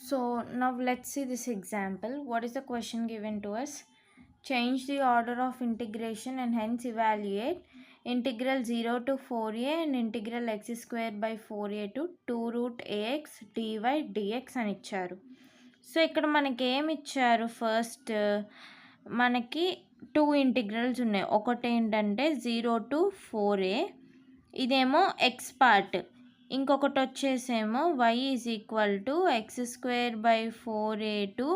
So now let's see this example. What is the question given to us? Change the order of integration and hence evaluate integral 0 to 4a and integral x square by 4a to 2 root ax dy dx అని ఇచ్చారు. So ఇక్కడ మనకి ఏమి ఇచ్చారు? First మనకి 2 integrals ఉన్నాయి. ఒకటి ఏంటంటే 0 టు 4a, ఇదేమో ఎక్స్ పార్ట్. ఇంకొకటి వచ్చేసేమో y is equal to x square by 4a to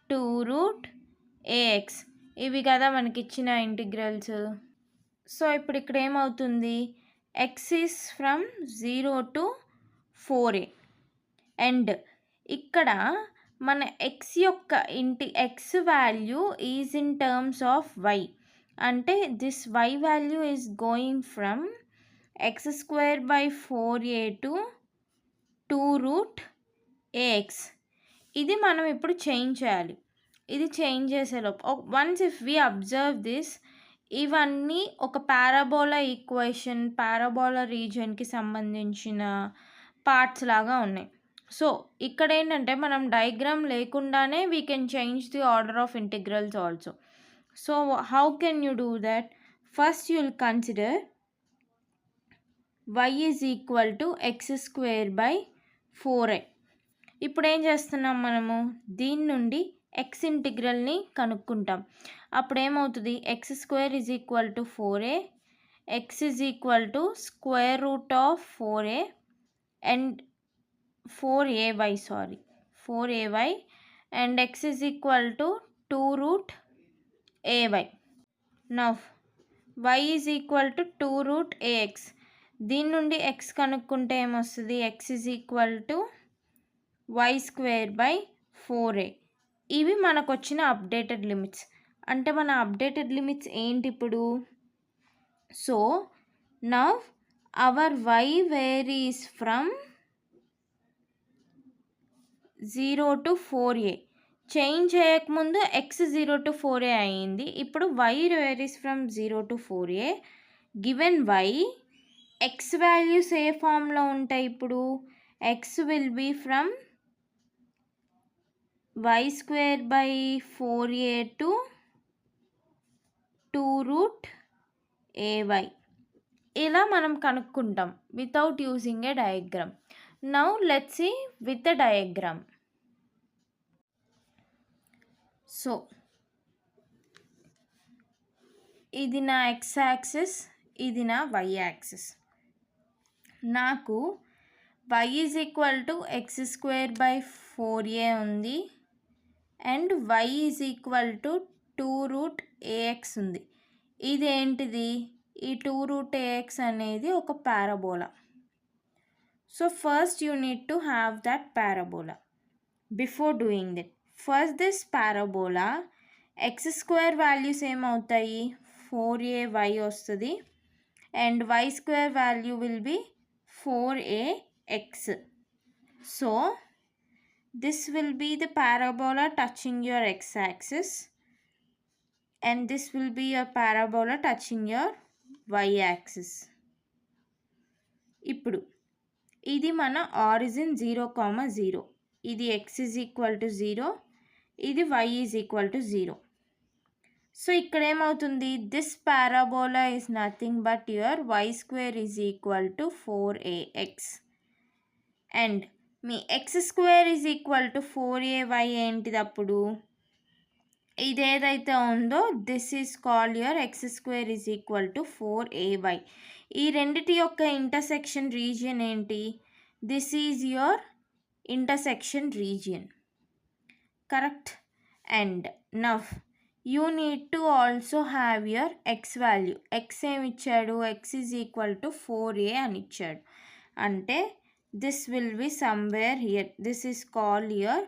2 root a x. ఇవి కదా మనకి ఇచ్చిన ఇంటిగ్రల్స్. సో ఇప్పుడు ఇక్కడ ఏమవుతుంది? X is from 0 to 4a and ఇక్కడ మన ఎక్స్ యొక్క x value is in terms of y. అంటే this y value is going from x square by 4a to 2 root a x. ఇది మనం ఇప్పుడు చేంజ్ చేయాలి. ఇది చేంజ్ చేసేలోపు once if we observe this, ఇవన్నీ ఒక పారాబోలా ఈక్వేషన్, పారాబోలా రీజియన్కి సంబంధించిన పార్ట్స్ లాగా ఉన్నాయి. సో ఇక్కడ ఏంటంటే మనం డయాగ్రామ్ లేకుండానే we can change the order of integrals also. So how can you do that? First you will consider y is equal to x square by 4a. ఇప్పుడు ఏం చేస్తున్నాం మనము? దీని నుండి ఎక్స్ ఇంటిగ్రల్ని కనుక్కుంటాం. అప్పుడు ఏమవుతుంది? X square is equal to 4a, x is equal to square root of 4a and 4ay and x is equal to 2 root ay. Now y is equal to 2 root ax. దీని నుండి x కనుక్కుంటే ఏమొస్తుంది? X is equal to y square by 4a. ఇవి మనకు వచ్చిన updated limits. అంటే మన updated limits ఏంటి ఇప్పుడు? So now our y varies from 0 to 4a. Change చేయకముందు ఎక్స్ 0 టు 4a అయ్యింది. ఇప్పుడు y varies from 0 to 4a. Given y, x values ఏ ఫామ్లో ఉంటాయి? ఇప్పుడు x will be from y square by 4a to 2 root ay. ఇలా మనం కనుక్కుంటాం without using a diagram. Now let's see with the diagram. So ఇది నా x axis, ఇది నా వై యాక్సిస్. నాకు y is equal to x square by 4a ఉంది and y is equal to 2 root a x ఉంది. ఇదేంటిది? ఈ 2 రూట్ ఏఎక్స్ అనేది ఒక parabola. So first you need to have that parabola. Before doing that, first this parabola x square values ఏమవుతాయి? 4ay వస్తుంది and y square value will be 4ax. So this will be the parabola touching your x-axis and this will be your parabola touching your y-axis. ఇప్పుడు ఇది మన origin 0,0. ఇది x is equal to 0, ఇది y is equal to 0. So ఇక్కడ ఏమవుతుంది? This parabola is nothing but your y square is equal to 4ax and మీ x square is equal to 4ay ఏంటిది? అప్పుడు ఇదేదైతే ఉందో this is called your x square is equal to 4ay. ఈ రెండిటి యొక్క ఇంటర్సెక్షన్ రీజియన్ ఏంటి? This is your intersection region, correct? And now you need to also have your x value. x ఏమి ఇచ్చాడు? x is equal to 4a అని ఇచ్చాడు. అంటే this will be somewhere here. This is called your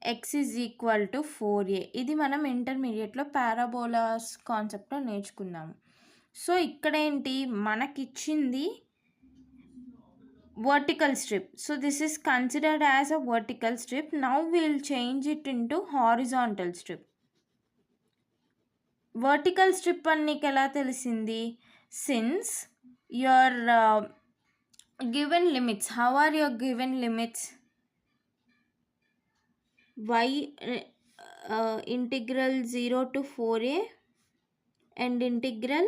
x is equal to 4a. ఇది మనం ఇంటర్మీడియట్లో parabolas కాన్సెప్ట్లో నేర్చుకున్నాము. సో ఇక్కడ ఏంటి? మనకిచ్చింది vertical strip. So this is considered as a vertical strip. Now we will change it into horizontal strip. Vertical strip అని నీకు ఎలా తెలిసింది? Since your given limits. How are your given limits? y integral 0 to 4a and integral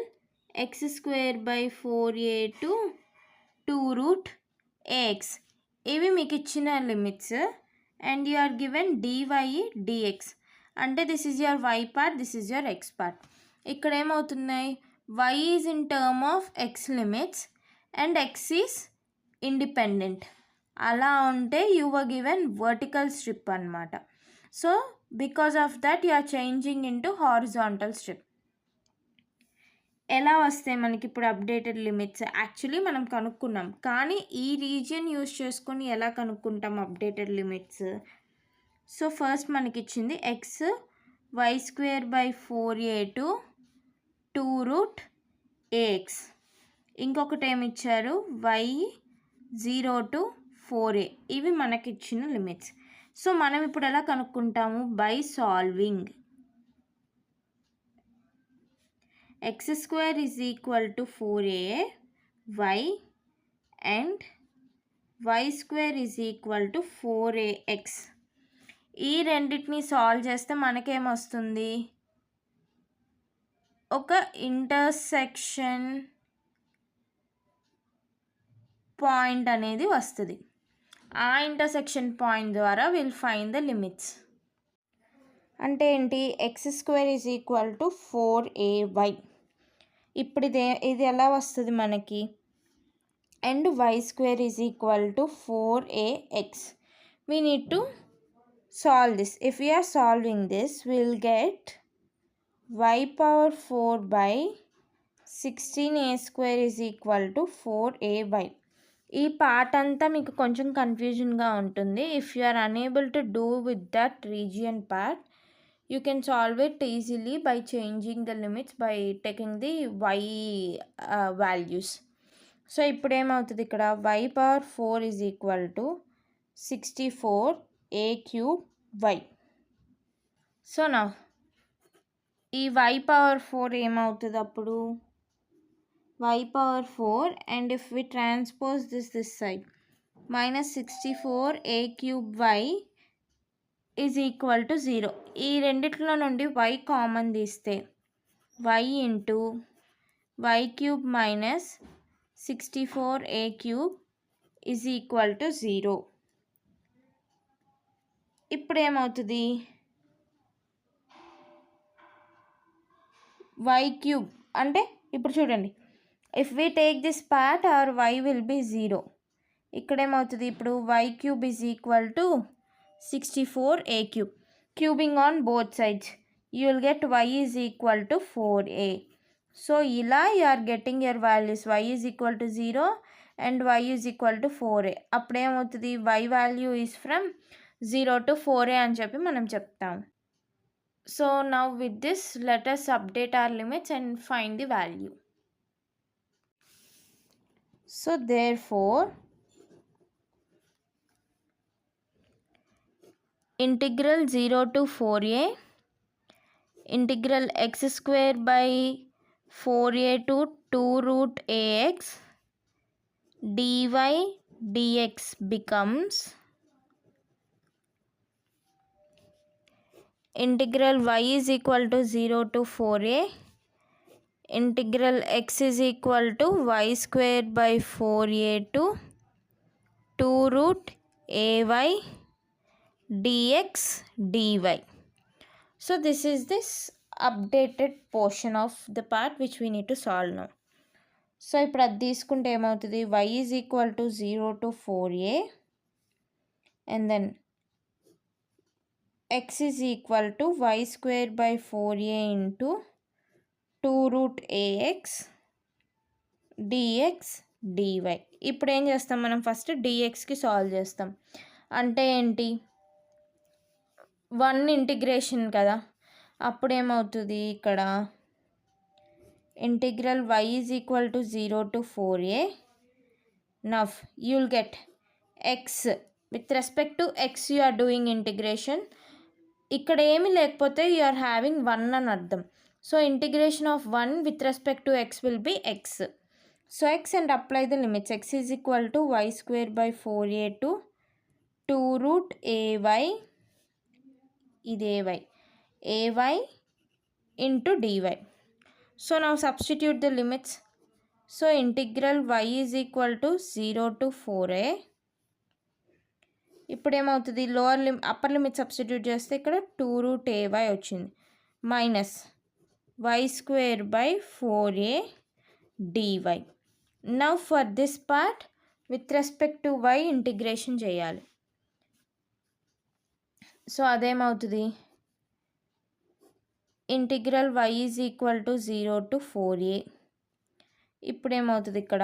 x square by 4a to 2 root ax. ఇవి మీకు ఇచ్చిన limits and you are given dy dx. అంటే this is your y part, this is your x part. ఇక్కడ ఏమవుతున్నాయి, y is in term of x limits and x is independent. అలా ఉంటే you were given vertical strip అనమాట. So because of that you are changing in to horizontal strip. ఎలా వస్తాయి మనకి ఇప్పుడు updated limits? Actually మనం కనుక్కున్నాం, కానీ ఈ రీజియన్ యూస్ చేసుకొని ఎలా కనుక్కుంటాం అప్డేటెడ్ లిమిట్స్? సో ఫస్ట్ మనకి ఇచ్చింది x y square by 4a to 2 root ax. ఇంకొకటి ఏమి ఇచ్చారు, y 0 టు 4a. ఇవి మనకి ఇచ్చిన లిమిట్స్. సో మనం ఇప్పుడు ఎలా కనుక్కుంటాము? By solving. x square is equal to 4a y and y square is equal to 4ax. ఈ రెండింటిని సాల్వ్ చేస్తే మనకేమొస్తుంది, ఒక ఇంటర్సెక్షన్ పాయింట్ అనేది వస్తుంది. ఆ ఇంటర్సెక్షన్ పాయింట్ ద్వారా విల్ ఫైండ్ ద లిమిట్స్. అంటే ఏంటి, x square is equal to 4ay. ఇప్పుడు ఇది ఎలా వస్తుంది మనకి, and y square is equal to 4ax. We need to solve this. If we are solving this, we'll get y power 4 by 16a square is equal to 4ay. ఈ part అంతా మీకు కొంచెం కన్ఫ్యూజన్గా ఉంటుంది. If you are unable to do with that region part, you can solve it easily by changing the limits by taking the y values. So ఇప్పుడు ఏమవుతుంది, ఇక్కడ y power 4 is equal to 64a cube y. So నా ఈ y power 4 ఏమవుతుంది అప్పుడు, y power 4 and if we transpose this side, minus 64a cube y is equal to 0. ఈ రెండిట్లో నుండి y కామన్ తీస్తే y into y cube minus 64a cube is equal to 0. ఇప్పుడు ఏమవుతుంది, y క్యూబ్ అంటే ఇప్పుడు చూడండి, if we take this part our y will be 0. ఇక్కడ ఏమవుతుంది, ఇప్పుడు y cube is equal to 64a cube. Cubing on both sides, you will get y is equal to 4a. So ఇలా you are getting your values. Y is equal to 0 and y is equal to 4a. అప్పుడేమవుతుంది, y value is from 0 to 4a అని చెప్పి మనం చెప్తాం. So now with this, let us update our limits and find the value. So therefore integral 0 to 4a integral x square by 4a to 2 root ax dy dx becomes integral y is equal to 0 to 4a integral x is equal to y square by 4a to 2 root ay dx dy. So this is this updated portion of the part which we need to solve now. So ఇప్పుడు అది తీసుకుంటే ఏమవుతుంది, y is equal to 0 to 4a and then x is equal to y square by 4a into 2 root ax dx dy. ఇప్పుడు ఏం చేస్తాం మనం, first dxకి solve చేస్తాం. అంటే ఏంటి, 1 ఇంటిగ్రేషన్ కదా, అప్పుడేమవుతుంది ఇక్కడ integral y is equal to 0 to 4a. Now you will get x with respect to x you are doing integration. ఇక్కడ ఏమి లేకపోతే యూ ఆర్ హ్యావింగ్ 1 అని అర్థం. So integration of 1 with respect to x will be x. So x and apply the limits. x is equal to y square by 4a to 2 root ay ఇది ay into dy. So now substitute the limits. So integral y is equal to 0 to 4a. ఇప్పుడు ఏమవుతుంది, upper limit substitute చేస్తే ఇక్కడ 2 root ay వచ్చింది, minus y² by 4a dy. Now for this part with respect to y integration చేయాలి. సో అదేమవుతుంది, integral y is equal to 0 to 4a. ఇప్పుడు ఏమవుతుంది, ఇక్కడ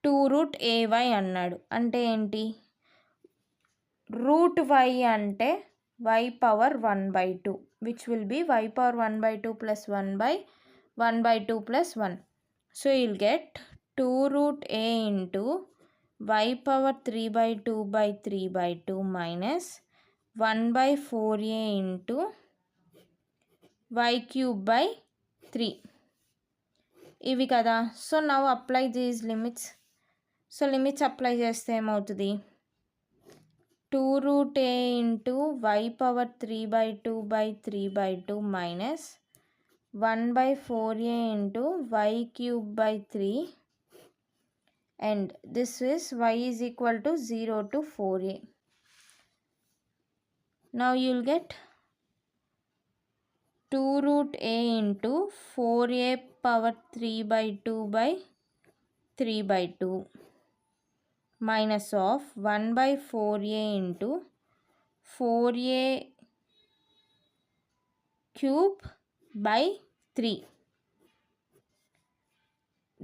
2 root ay అన్నాడు అంటే ఏంటి, రూట్ y అంటే y power 1/2 which will be y power 1/2 plus 1/2 plus 1. So you'll get 2 root a into y power 3/2 by 3/2 minus 1/4a into y cube by 3. ఇవి కదా. So now apply these limits. So limits apply చేస్తే ఏమవుతుంది, 2 root a into y power 3/2 by 3/2 minus 1/4a into y cube by 3, and this is y is equal to 0 to 4a. Now you'll get 2 root a into 4a power 3/2 by 3/2 minus of 1/4a into 4a cube by 3.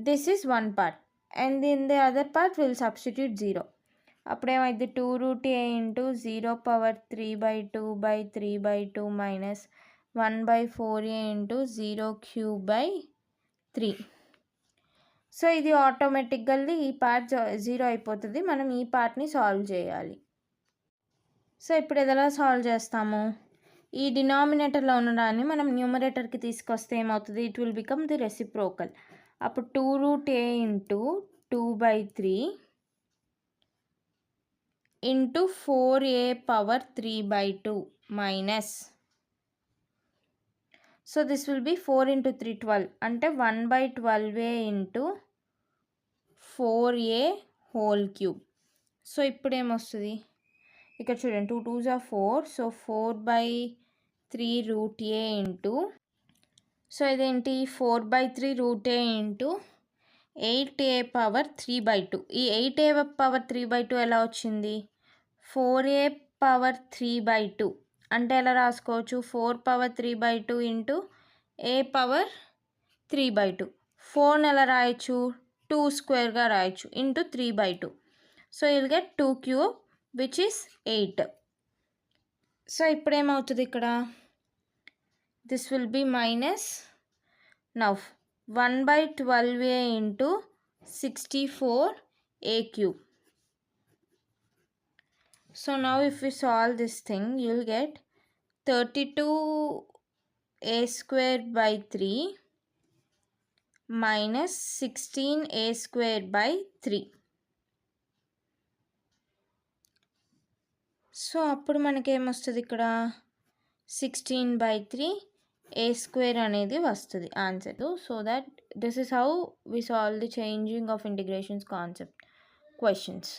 This is one part, and in the other part we'll substitute 0. అప్పుడేమైంది, 2 root a into 0 power 3/2 by 3/2 minus 1/4a into 0 cube by 3. So ఇది ఆటోమేటిక్గా ఈ part 0 అయిపోతుంది. మనం ఈ పార్ట్ని solve చేయాలి. So ఇప్పుడు ఎలా సాల్వ్ చేస్తాము, ఈ డినామినేటర్లో ఉన్నదాన్ని మనం న్యూమరేటర్కి తీసుకొస్తే ఏమవుతుంది, it will become the reciprocal. అప్పుడు 2 root a into 2/3 into 4a power 3/2 minus, so this will be 4 into 3 12 అంటే 1/12a into 4a whole cube. So ఇప్పుడు ఏమొస్తుంది, ఇక్కడ చూడండి 2 2s are 4, so 4/3 root a into, so ఇదేంటి 4/3 root a into 8a power 3/2. ఈ 8a power 3/2 ఎలా వచ్చింది, 4a power 3/2 అంటే ఎలా రాసుకోవచ్చు, 4 power 3/2 ఇంటూ a పవర్ 3/2. 4 ఎలా రాయొచ్చు, 2 స్క్వేర్గా రాయొచ్చు into 3/2. So you'll get 2 cube which is 8. So ఇప్పుడు ఏమవుతుంది ఇక్కడ, this will be minus now 1/12a into 64a cube. So now if we solve this thing, you'll get 32a square by 3 minus 16a square by 3. సో అప్పుడు మనకేమొస్తుంది ఇక్కడ 16/3 a square అనేది వస్తుంది answer. So that this is how we solve the changing of integrations concept questions.